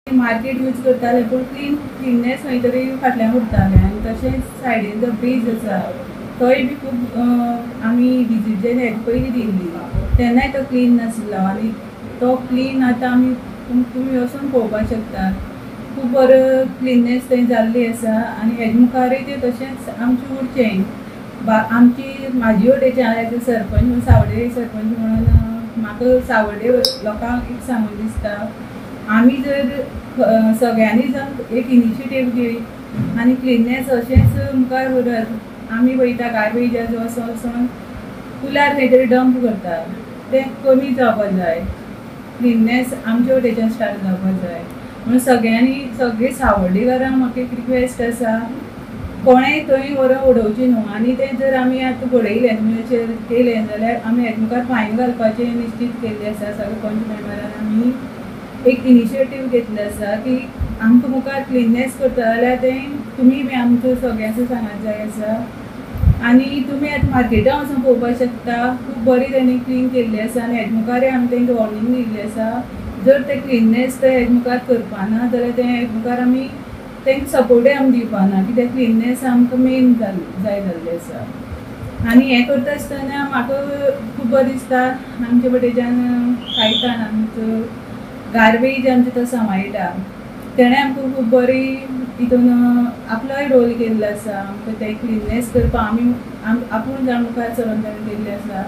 Market use करताले पूण cleanness खंय तरी फाटल्यान उरताले आनी तशेंच सायडीन जो ब्रीज आसा तोय बी खूब आमी विजीट जेन्ना हेजे पयलीं दिल्ली तेन्नाय तो क्लीन नासलो आनी तो क्लीन आतां आमी तुमी वचून पळोवपाक शकता खूब बरो क्लिननेस थंय जाल्ली आसा आनी हेजे मुखारय ते तशेंच आमचें उरचें आमची म्हाजी वटेच्यान हांव सरपंच सावड्डे सरपंच म्हणून म्हाका सावड्डे लोकांक एक सांगूंक दिसता आमी जर सगळ्यांनी जावन एक इनिशिएटीव घेवं आनी क्लिननेस अशेंच मुखार व्हरत आमी वयता गार्बेज वचोन कुलार खंय तरी डंप करता तें कमी जावपाक जाय क्लिननेस आमचे वटेच्यान स्टार्ट जावपाक जाय म्हणून सगळी सावड्डेकारांक म्हाका एक रिक्वेस्ट आसा कोणेंय थंय व्हरून उडोवचें न्हू आनी तें जर आमी आतां घडयलें तुमी अशें केलें जाल्यार आमी हेजे मुखार फायन घालपाचें निश्चित केल्लें आसा सगळे पंच मेंबरान आमी एक इनिशिएटीव घेतले आसा की आमकां मुखार क्लिननेस करता जाल्यार तें तुमी बी आमकां सगळ्यांचो सांगत जाय आसा आनी तुमी आतां मार्केटां वचून पळोवपाक शकता खूब बरी तेणी क्लीन केल्ली आसा आनी हेजे मुखारय आमी तेंकां वॉर्निंग दिल्ली आसा जर ते क्लिननेस ते हेजे मुखार करपाना जाल्यार ते हेजे मुखार आमी तेंकां सपोर्टूय आमी दिवपाना कित्याक क्लिननेस आमकां मेन जाय जाल्लें आसा आनी हें करता आसतना म्हाका खूब बरें दिसता आमचे वटेच्यान कायतान आमचो गार्बेज आमचे तो सांबाळटा तेणें आमकां खूब बरी हितून आपलोय रोल केल्लो आसा आमकां तें क्लिननेस करपा आमी आपूण जावन मुखार चलोवन ताणें केल्लें आसा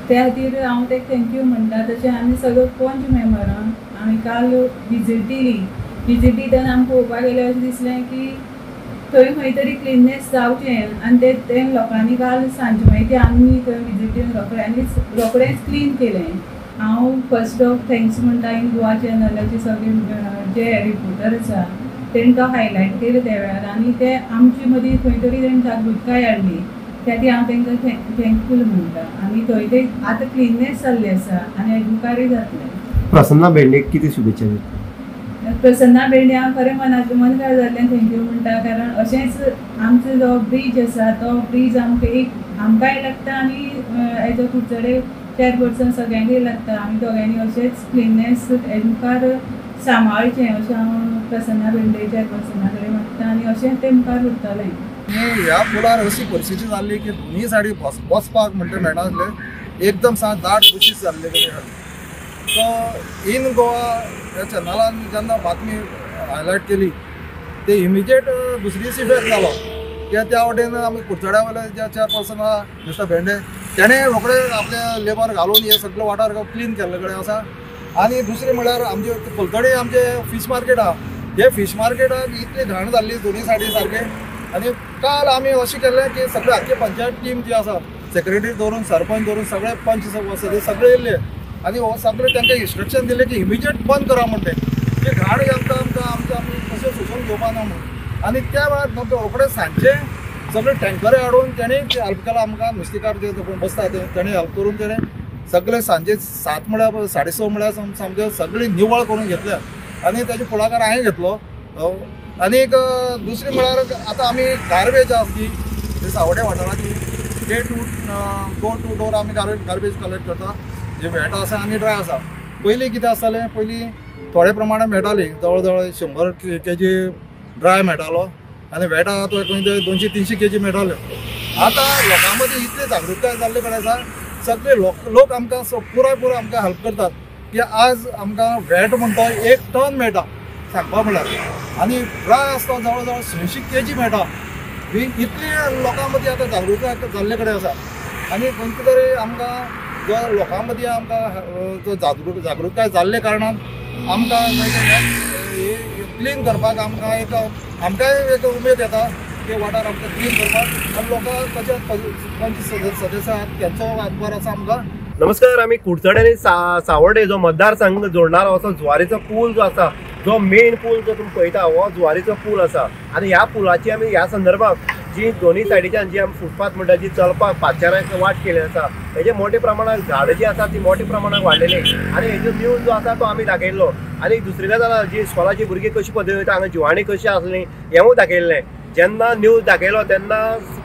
त्या खातीर हांव तेका थँक्यू म्हणटा तशें आमी सगळो पंच मेंबरांक आमी काल विजीट दितना आमकां पळोवपाक गेल्यार अशें दिसलें की थंय खंय तरी क्लिननेस जावचें आनी तें लोकांनी काल सांजे मागीर आमी थंय विजीट दिवन रोखडेंच क्लीन केलें हांव फर्स्ट ऑफ थँक्स म्हणटा इन गोवा चॅनलाचे सगळे जे रिपोर्टर आसा तेणी तो हायलायट केलो त्या वेळार आनी ते आमचे मदीं खंय तरी तेणी जागृताय हाडली त्या खातीर हांव तांकां थँकफूल म्हणटा आनी थंय ते आतां क्लिननेस जाल्लें आसा आनी हेजे मुखारय जातलें प्रसन्ना बेंडेक कितें शुभेच्छा दिता प्रसन्ना बेंडे हांव खरें मनकार जाल्ल्यान थँक्यू म्हणटा कारण अशेंच आमचो जो ब्रीज आसा तो ब्रीज आमकांय लागता आनी हेजो कुडचडे चॅरपर्सन सगळ्यांकय लागता आमी दोगांयनी अशेंच क्लिननेस हेजे मुखार सांबाळचें अशें हांव प्रसन्ना बेंडे चॅरपर्सना कडेन मागता आनी अशेंच तें मुखार उरतलें ह्या पुलार अशी परिस्थिती जाल्ली की दोनूय सायडी बसपाक म्हणटा मेळनासलें एकदम सामकें दाट बुशीस जाल्ले कडेन सो इन गोवा ह्या चॅनलान जेन्ना बातमी हायलायट केली ते इमिजिएट दुसरे दिसा इफेक्ट जालो कित्याक त्या वटेन आमी कुडचड्या वयले जे चॅरपर्सन आहा मिस्टर बेंडे तेणें रोखडे आपले लेबर घालून हे सगळे वाठार क्लीन केल्ले कडेन आसा आनी दुसरें म्हळ्यार आमचे फुलतडे आमचे फीश मार्केट आहा हे फीश मार्केटाक इतली घाण जाल्ली दोनूय सायडी सारके आनी काल आमी अशें केल्लें की सगळे आख्खी पंचायत टीम जी आसा सेक्रेटरी धरून सरपंच धरून सगळे पंच सदस्य सगळे येयले आनी हो सगळे तांकां इन्स्ट्रक्शन दिलें की इमिजिएट बंद करा म्हणटे की घाण आमकां आमी कशें सोसून घेवपाना म्हणून आनी त्या वेळार रोखडे सांजचे सगळे टँकरे हाडून तेणें हेल्प केला आमकां नुस्तेकार जे बसता तेणें हेल्प करून तेणें सगळे सांजे 7 म्हळ्यार 6:30 म्हळ्यार सामकें सगळी निवळ करून घेतल्या आनी तेजे फुडाकार हांवें घेतलो आनी दुसरी म्हळ्यार आतां आमी गार्बेज आमची सावड्डे वाठाराची डे टू डोर टू डोर आमी गार्बेज कलेक्ट करता जे वेट आसा आनी ड्राय आसा पयलीं कितें आसतालें पयलीं थोडे प्रमाणे मेळटाली जवळ जवळ 100 kg ड्राय मेळटालो आनी वेट आहा तो 200-300 kg मेळटाल्यो आतां लोकां मदीं इतली जागृताय जाल्ले कडेन आसा सगळे लोक आमकां पुराय आमकां हेल्प करतात की आज आमकां वेट म्हणटा 1 टन मेळटा सांगपा म्हळ्यार आनी ड्राय आसता जवळ जवळ 100 kg मेळटा इतली लोकां मदीं आतां जागृताय जाल्ले कडेन आसा आनी खंयचे तरी आमकां जो लोकां मदीं आमकां जागृताय जाल्ले कारणान आमकां क्लीन करपाक आमकांय एक उमेद येता की वाठार आमकां क्लीन करपाक आनी लोकां तशेंच पंच सदस्य आहात त्यांचो हातभार आसा आमकां नमस्कार आमी कुडचडे आनी सावड्डे जो मतदारसंघ जोडणारो असो जुवारीचो पूल जो आसा जो मेन पूल जो तुम्ही पळयता हो जुवारीचो पूल आसा आनी ह्या पुलाची आमी ह्या संदर्भात जी दोन्ही सायडीच्यान जी आमी फुटपाथ म्हणटा जी चलपाक पांचशांक वाट केली आसा हेजे मोठे प्रमाणात झाडां जी आसा ती मोठ्या प्रमाणात वाडलेली आनी हेजो न्यूज जो आसा तो आमी दाखयल्लो आनी दुसरी गजाल जी स्कॉलाची भुरगीं कशी पद्दत वयता हांगा जिवाणी कशी आसली हेंवूय दाखयल्लें जेन्ना न्यूज दाखयलो तेन्ना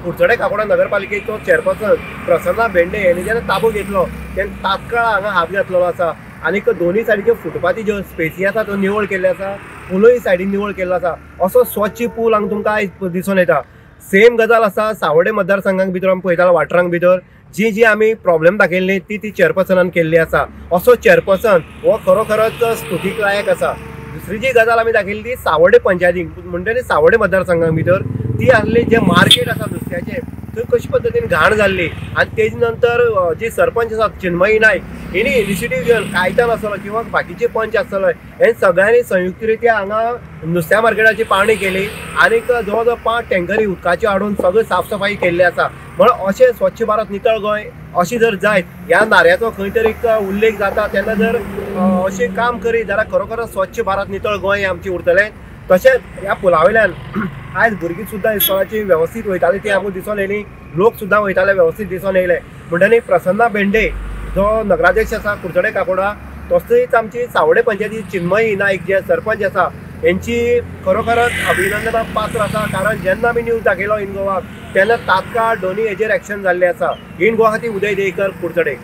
कुडचडे काकोडा नगरपालिकेचो चेअरपर्सन प्रसन्ना बेंडे हेणी जेन्ना ताबो घेतलो तेन्ना तात्काळ हांगा हात घातलेलो आसा आनी दोन्ही सायडीच्यो फुटपाथी ज्यो स्पेसी आसा त्यो निवळ केल्ले आसा पुलूय सायडीन निवळ केल्लो आसा असो स्वच्छ पूल हांगा तुमकां आयज दिसून येता. सेम गजाल आसा सावड्डे मतदारसंघाक भितर आमी पळयतालो वाठारांक भितर जी आमी प्रॉब्लेम दाखयल्ली ती चेअरपर्सनान केल्ली आसा. असो चेअरपर्सन हो खरोखरच स्तुतीक लायक आसा. दुसरी जी गजाल आमी दाखयल्ली ती सावड्डे पंचायतीक म्हणजे सावड्डे मतदारसंघा भितर ती आसली जे मार्केट आसा नुस्त्याचें थंय कशे पद्दतीन घाण जाल्ली आनी तेजे नंतर जी सरपंच आसा चिन्मयी नायक हेणी इनिशिएटीव घेवन कायतान आसतलो किंवा बाकीचे पंच आसतलो हे सगळ्यांनी संयुक्तरित्या हांगा नुस्त्या मार्केटाची पावणी केली आनीक जवळ जवळ 5 टँकरी उदकाचे हाडून सगळी साफसफाई केल्ली आसा. म्हणून अशें स्वच्छ भारत नितळ गोंय अशी जर जायत ह्या नाऱ्याचो खंय तरी उल्लेख जाता तेन्ना जर अशें काम करीत जाल्यार खरोखर स्वच्छ भारत नितळ गोंय आमचें उरतलें. तशेंच ह्या पुला वयल्यान आयज भुरगीं सुद्दां इस्कॉलाची वेवस्थीत वयतालीं ती आमकां दिसून येयली. लोक सुद्दां वयताले वेवस्थीत दिसून येयले. म्हणटनी प्रसन्ना बेंडे जो नगराध्यक्ष आसा कुडचडे काकोडा तशेंच आमची सावड्डे पंचायती चिन्मयी नायक जे सरपंच आसा हेंची खरोखरच अभिनंदनाक पात्र आसा. कारण जेन्ना आमी न्यूज दाखयलो इन गोवाक तेन्ना तात्काळ दोनी हेजेर एक्शन जाल्लें आसा. इन गोवा खातीर उदय देयकर कुडचडे.